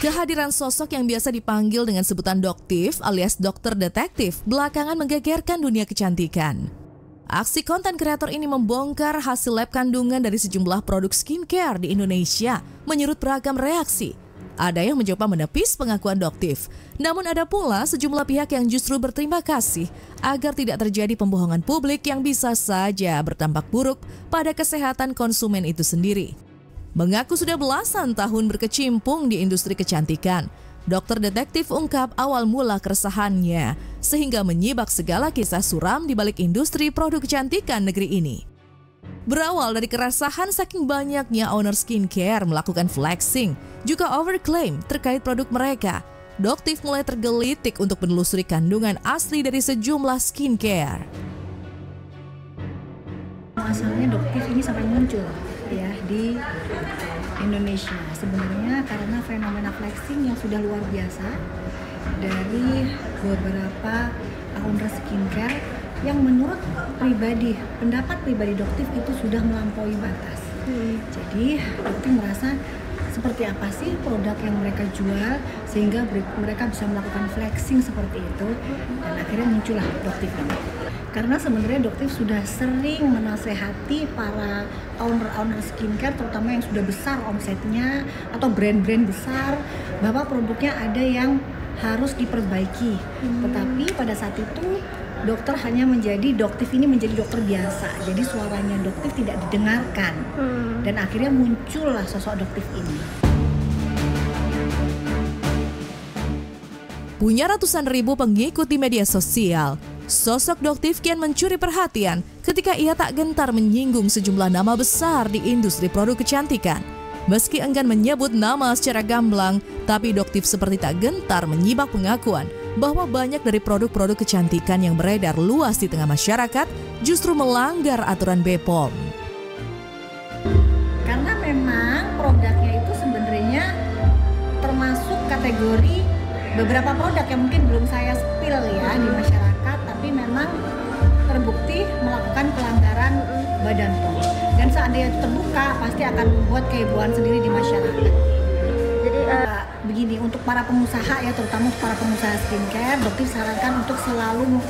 Kehadiran sosok yang biasa dipanggil dengan sebutan doktif alias dokter detektif belakangan menggegerkan dunia kecantikan. Aksi konten kreator ini membongkar hasil lab kandungan dari sejumlah produk skincare di Indonesia, menyurut beragam reaksi. Ada yang mencoba menepis pengakuan doktif, namun ada pula sejumlah pihak yang justru berterima kasih agar tidak terjadi pembohongan publik yang bisa saja berdampak buruk pada kesehatan konsumen itu sendiri. Mengaku sudah belasan tahun berkecimpung di industri kecantikan, dokter detektif ungkap awal mula keresahannya sehingga menyibak segala kisah suram di balik industri produk kecantikan negeri ini. Berawal dari keresahan saking banyaknya owner skincare melakukan flexing, juga overclaim terkait produk mereka, doktif mulai tergelitik untuk menelusuri kandungan asli dari sejumlah skincare. Asalnya doktif ini sampai muncul ya di Indonesia sebenarnya karena fenomena flexing yang sudah luar biasa dari beberapa owner skincare yang menurut pendapat pribadi doktif itu sudah melampaui batas. Jadi doktif merasa seperti apa sih produk yang mereka jual sehingga mereka bisa melakukan flexing seperti itu, dan akhirnya muncullah doktif ini. Karena sebenarnya doktif sudah sering menasehati para owner skincare terutama yang sudah besar omsetnya atau brand-brand besar bahwa produknya ada yang harus diperbaiki. Tetapi pada saat itu dokter hanya doktif ini menjadi dokter biasa. Jadi suaranya doktif tidak didengarkan. Dan akhirnya muncullah sosok doktif ini. Punya ratusan ribu pengikut di media sosial, sosok doktif kian mencuri perhatian ketika ia tak gentar menyinggung sejumlah nama besar di industri produk kecantikan. Meski enggan menyebut nama secara gamblang, tapi doktif seperti tak gentar menyibak pengakuan bahwa banyak dari produk-produk kecantikan yang beredar luas di tengah masyarakat justru melanggar aturan BPOM. Karena memang produknya itu sebenarnya termasuk kategori beberapa produk yang mungkin belum saya spill ya di masyarakat, tapi memang terbukti melakukan pelanggaran Badan POM. Dan seandainya itu terbuka, pasti akan membuat kehebohan sendiri di masyarakat. Jadi begini, untuk para pengusaha ya, terutama untuk para pengusaha skincare, dokter sarankan untuk selalu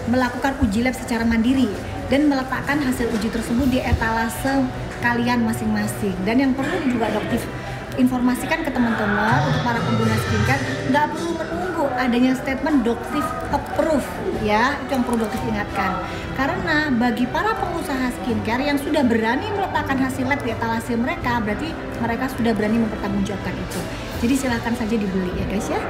melakukan uji lab secara mandiri dan meletakkan hasil uji tersebut di etalase kalian masing-masing. Dan yang perlu juga dokter informasikan ke teman-teman untuk para pengguna skincare, nggak perlu menunggu adanya statement dokter approve ya, itu yang perlu dokter ingatkan. Karena bagi para pengusaha skincare yang sudah berani meletakkan hasil lab di etalase mereka, berarti mereka sudah berani mempertanggungjawabkan itu. Jadi silakan saja dibeli ya guys ya.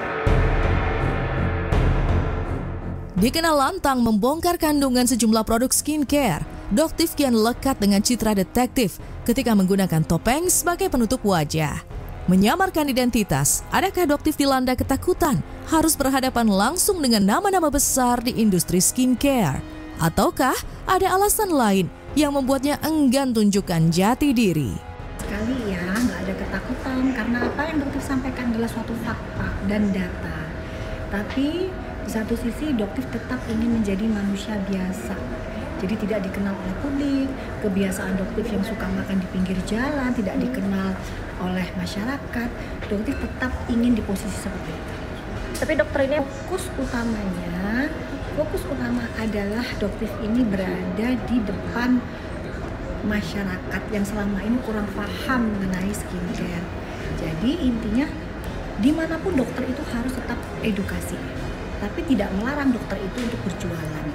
Dikenal lantang membongkar kandungan sejumlah produk skincare, doktif kian lekat dengan citra detektif ketika menggunakan topeng sebagai penutup wajah. Menyamarkan identitas, adakah doktif dilanda ketakutan harus berhadapan langsung dengan nama-nama besar di industri skincare? Ataukah ada alasan lain yang membuatnya enggan tunjukkan jati diri? Sekali ya, nggak ada ketakutan karena apa yang doktif sampaikan adalah suatu fakta dan data. Tapi di satu sisi doktif tetap ingin menjadi manusia biasa. Jadi tidak dikenal oleh publik, kebiasaan doktif yang suka makan di pinggir jalan tidak dikenal oleh masyarakat. Doktif tetap ingin di posisi seperti itu. Tapi dokter ini fokus utama adalah doktif ini berada di depan masyarakat yang selama ini kurang paham mengenai skincare. Jadi intinya dimanapun dokter itu harus tetap edukasi, tapi tidak melarang dokter itu untuk berjualan.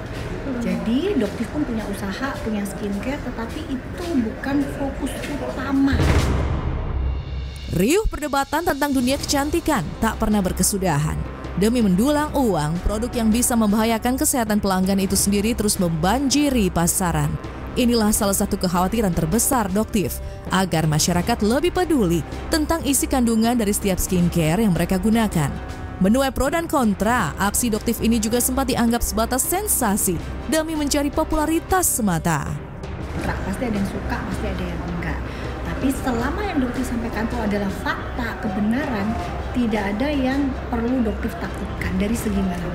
Jadi dokter pun punya usaha, punya skincare, tetapi itu bukan fokus utama. Riuh perdebatan tentang dunia kecantikan tak pernah berkesudahan. Demi mendulang uang, produk yang bisa membahayakan kesehatan pelanggan itu sendiri terus membanjiri pasaran. Inilah salah satu kekhawatiran terbesar doktif, agar masyarakat lebih peduli tentang isi kandungan dari setiap skincare yang mereka gunakan. Menuai pro dan kontra, aksi doktif ini juga sempat dianggap sebatas sensasi demi mencari popularitas semata. Pasti ada yang suka, pasti ada yang enggak. Tapi selama yang dokter sampaikan itu adalah fakta, kebenaran, tidak ada yang perlu dokter takutkan dari segi mana.